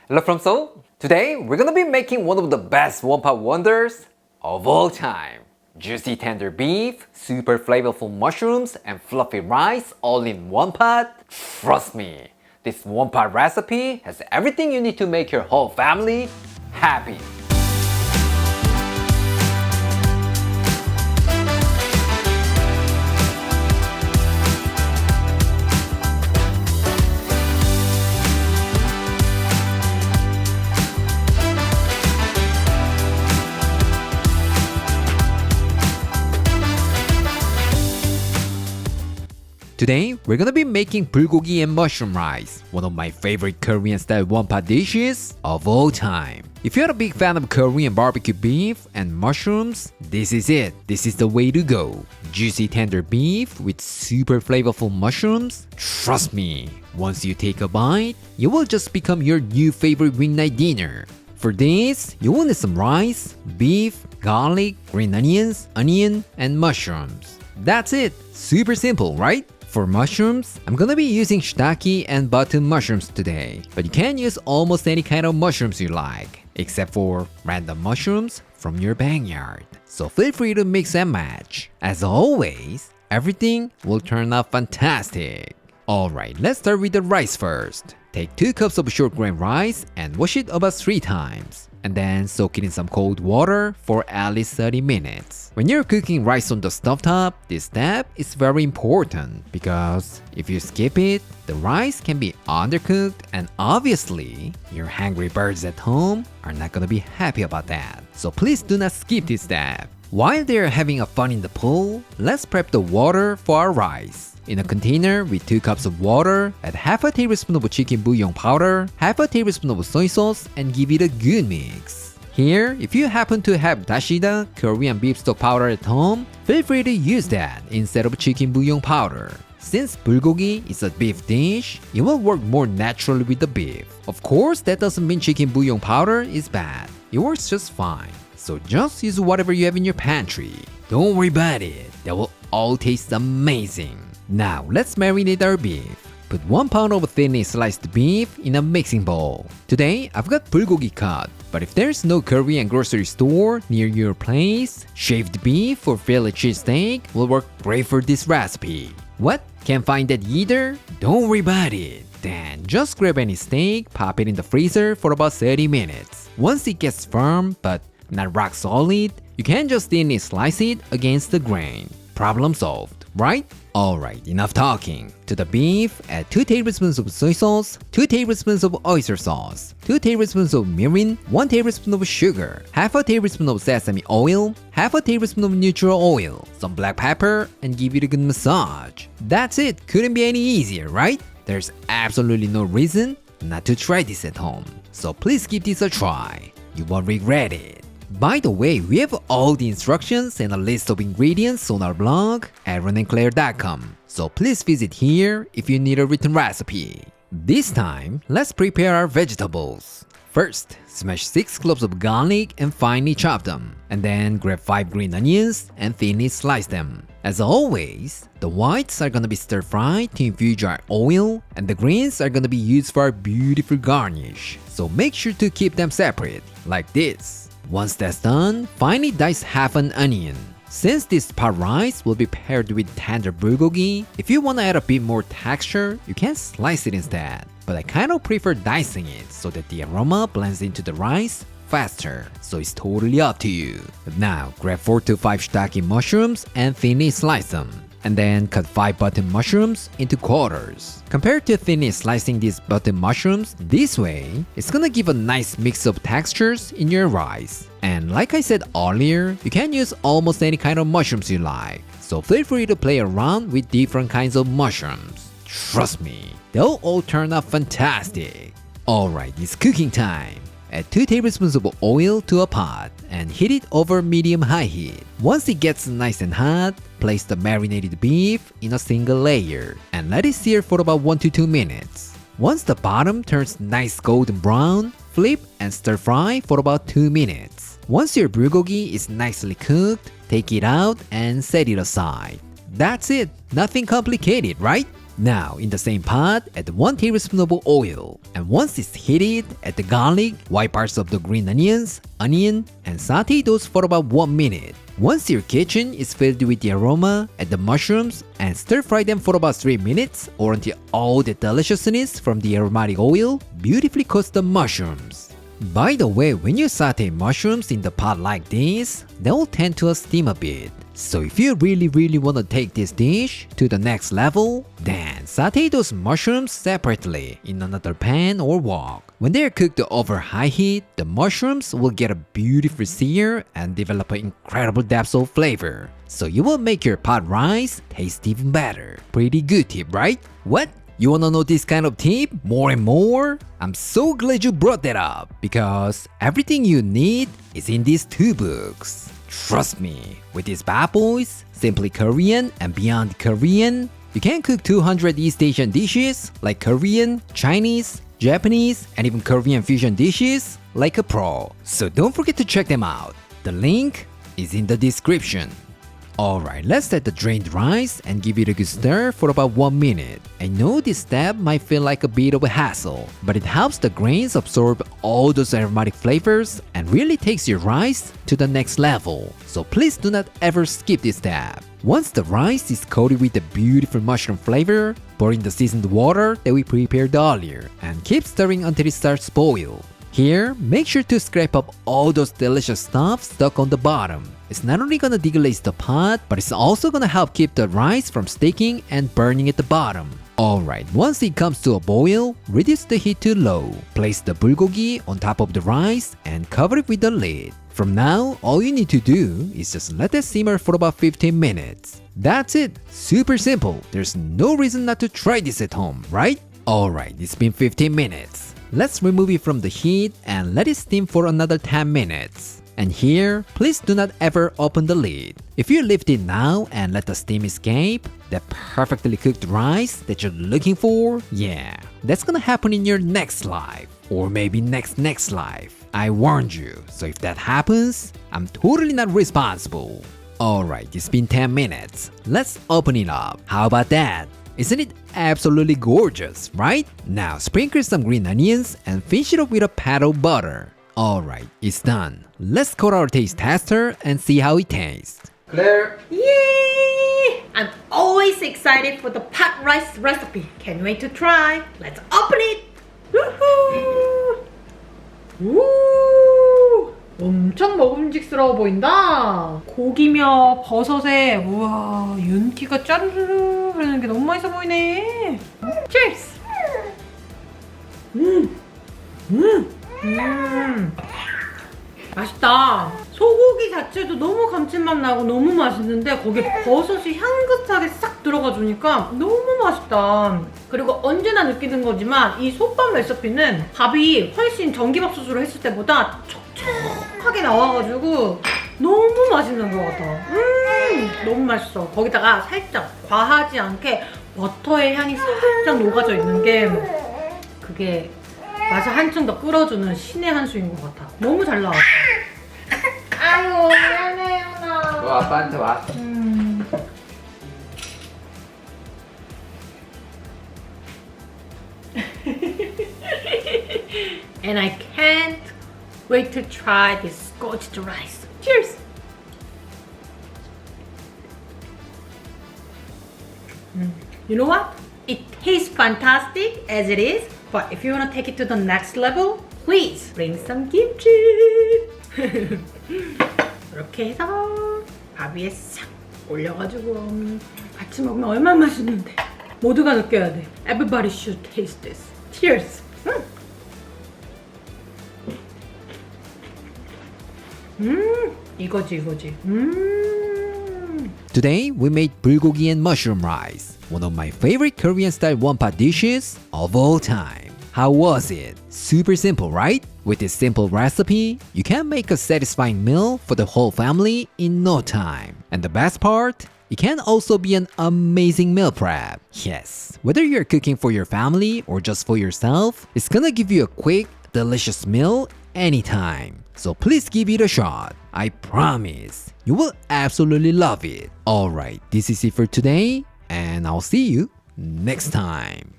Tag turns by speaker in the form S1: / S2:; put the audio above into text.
S1: Hello from Seoul. Today we're gonna be making one of the best one-pot wonders of all time. Juicy tender beef, super flavorful mushrooms, and fluffy rice all in one pot. Trust me, this one-pot recipe has everything you need to make your whole family happy. Today, we're gonna be making bulgogi and mushroom rice, one of my favorite Korean style one-pot dishes of all time. If you're a big fan of Korean barbecue beef and mushrooms, this is it. This is the way to go. Juicy tender beef with super flavorful mushrooms. Trust me, once you take a bite, you will just become your new favorite weeknight dinner. For this, you will need some rice, beef, garlic, green onions, onion, and mushrooms. That's it. Super simple, right? For mushrooms, I'm gonna be using shiitake and button mushrooms today, but you can use almost any kind of mushrooms you like, except for random mushrooms from your backyard. So feel free to mix and match. As always, everything will turn out fantastic. Alright, let's start with the rice first. Take 2 cups of short grain rice and wash it about 3 times. And then soak it in some cold water for at least 30 minutes. When you're cooking rice on the stovetop, this step is very important because if you skip it, the rice can be undercooked and obviously, your hungry birds at home are not gonna be happy about that. So please do not skip this step. While they're having a fun in the pool, let's prep the water for our rice. In a container with 2 cups of water, add half a tablespoon of chicken bouillon powder, half a tablespoon of soy sauce, and give it a good mix. Here, if you happen to have dashida, Korean beef stock powder at home, feel free to use that instead of chicken bouillon powder. Since bulgogi is a beef dish, it will work more naturally with the beef. Of course, that doesn't mean chicken bouillon powder is bad. It works just fine. So just use whatever you have in your pantry. Don't worry about it. That will all taste amazing. Now, let's marinate our beef. Put 1 pound of thinly sliced beef in a mixing bowl. Today, I've got bulgogi cut, but if there's no Korean grocery store near your place, shaved beef or Philly cheesesteak will work great for this recipe. What? Can't find that either? Don't worry about it. Then just grab any steak, pop it in the freezer for about 30 minutes. Once it gets firm but not rock solid, you can just thinly slice it against the grain. Problem solved, right? Alright, enough talking. To the beef, add 2 tablespoons of soy sauce, 2 tablespoons of oyster sauce, 2 tablespoons of mirin, 1 tablespoon of sugar, half a tablespoon of sesame oil, half a tablespoon of neutral oil, some black pepper, and give it a good massage. That's it, couldn't be any easier, right? There's absolutely no reason not to try this at home. So please give this a try. You won't regret it. By the way, we have all the instructions and a list of ingredients on our blog, aaronandclaire.com. So please visit here if you need a written recipe. This time, let's prepare our vegetables. First, smash 6 cloves of garlic and finely chop them. And then grab 5 green onions and thinly slice them. As always, the whites are gonna be stir-fried to infuse our oil, and the greens are gonna be used for our beautiful garnish. So make sure to keep them separate, like this. Once that's done, finely dice half an onion. Since this pot rice will be paired with tender bulgogi, if you want to add a bit more texture, you can slice it instead. But I kind of prefer dicing it so that the aroma blends into the rice faster, so it's totally up to you. But now, grab 4 to 5 shiitake mushrooms and thinly slice them. And then cut 5 button mushrooms into quarters. Compared to thinly slicing these button mushrooms, this way, it's gonna give a nice mix of textures in your rice. And like I said earlier, you can use almost any kind of mushrooms you like. So feel free to play around with different kinds of mushrooms. Trust me, they'll all turn out fantastic. Alright, it's cooking time. Add 2 tablespoons of oil to a pot and heat it over medium-high heat. Once it gets nice and hot, place the marinated beef in a single layer and let it sear for about 1 to 2 minutes. Once the bottom turns nice golden brown, flip and stir fry for about 2 minutes. Once your bulgogi is nicely cooked, take it out and set it aside. That's it, nothing complicated, right? Now, in the same pot, add 1 tablespoon of oil. And once it's heated, add the garlic, white parts of the green onions, onion, and saute those for about 1 minute. Once your kitchen is filled with the aroma, add the mushrooms and stir fry them for about 3 minutes or until all the deliciousness from the aromatic oil beautifully coats the mushrooms. By the way, when you saute mushrooms in the pot like this, they will tend to steam a bit. So if you really want to take this dish to the next level, then saute those mushrooms separately in another pan or wok. When they are cooked over high heat, the mushrooms will get a beautiful sear and develop an incredible depth of flavor. So you will make your pot rice taste even better. Pretty good tip, right? What? You wanna know this kind of tip more and more? I'm so glad you brought that up because everything you need is in these 2 books. Trust me, with these bad boys, Simply Korean and Beyond Korean, you can cook 200 East Asian dishes like Korean, Chinese, Japanese, and even Korean fusion dishes like a pro. So don't forget to check them out. The link is in the description. Alright, let's let the drained rice and give it a good stir for about 1 minute. I know this step might feel like a bit of a hassle, but it helps the grains absorb all those aromatic flavors and really takes your rice to the next level. So please do not ever skip this step. Once the rice is coated with the beautiful mushroom flavor, pour in the seasoned water that we prepared earlier and keep stirring until it starts to boil. Here, make sure to scrape up all those delicious stuff stuck on the bottom. It's not only gonna deglaze the pot, but it's also gonna help keep the rice from sticking and burning at the bottom. Alright, once it comes to a boil, reduce the heat to low. Place the bulgogi on top of the rice and cover it with the lid. From now, all you need to do is just let it simmer for about 15 minutes. That's it! Super simple. There's no reason not to try this at home, right? Alright, it's been 15 minutes. Let's remove it from the heat and let it steam for another 10 minutes. And here, please do not ever open the lid. If you lift it now and let the steam escape, that perfectly cooked rice that you're looking for, yeah, that's gonna happen in your next life. Or maybe next life. I warned you, so if that happens, I'm totally not responsible. Alright, it's been 10 minutes. Let's open it up. How about that? Isn't it absolutely gorgeous, right? Now sprinkle some green onions and finish it up with a pat of butter. Alright, it's done. Let's call our taste tester and see how it tastes.
S2: Claire!
S3: Yay! I'm always excited for the pot rice recipe. Can't wait to try. Let's open it! Woohoo! 우! 엄청 먹음직스러워 보인다. 고기며 버섯에 우와 윤기가 짜르르르 흐르는 게 너무 맛있어 보이네. Cheers! 맛있다. 소고기 자체도 너무 감칠맛 나고 너무 맛있는데 거기에 버섯이 향긋하게 싹 들어가 주니까 너무 맛있다. 그리고 언제나 느끼는 거지만 이 솥밥 레시피는 밥이 훨씬 전기밥솥으로 했을 때보다 촉촉하게 나와가지고 너무 맛있는 것 같아. 너무 맛있어. 거기다가 살짝 과하지 않게 버터의 향이 살짝 녹아져 있는 게 그게 맛을 한층 더 끌어주는 신의 한 수인 것 같아. 너무 잘 나왔어. 아유 미안해요 나.
S2: 너 아빠한테 와.
S3: And I can't wait to try this scorched rice. Cheers! You know what? It tastes fantastic as it is, but if you want to take it to the next level, please bring some kimchi. 이렇게 해서 밥 위에 싹 올려가지고 같이 먹으면 얼마나 맛있는데. 모두가 느껴야 돼. Everybody should taste this. Cheers! 이거지.
S1: Today, we made bulgogi and mushroom rice, one of my favorite Korean style one-pot dishes of all time. How was it? Super simple, right? With this simple recipe, you can make a satisfying meal for the whole family in no time. And the best part? It can also be an amazing meal prep. Yes, whether you're cooking for your family or just for yourself, it's gonna give you a quick, delicious meal anytime. So please give it a shot. I promise, you will absolutely love it. Alright, this is it for today, and I'll see you next time.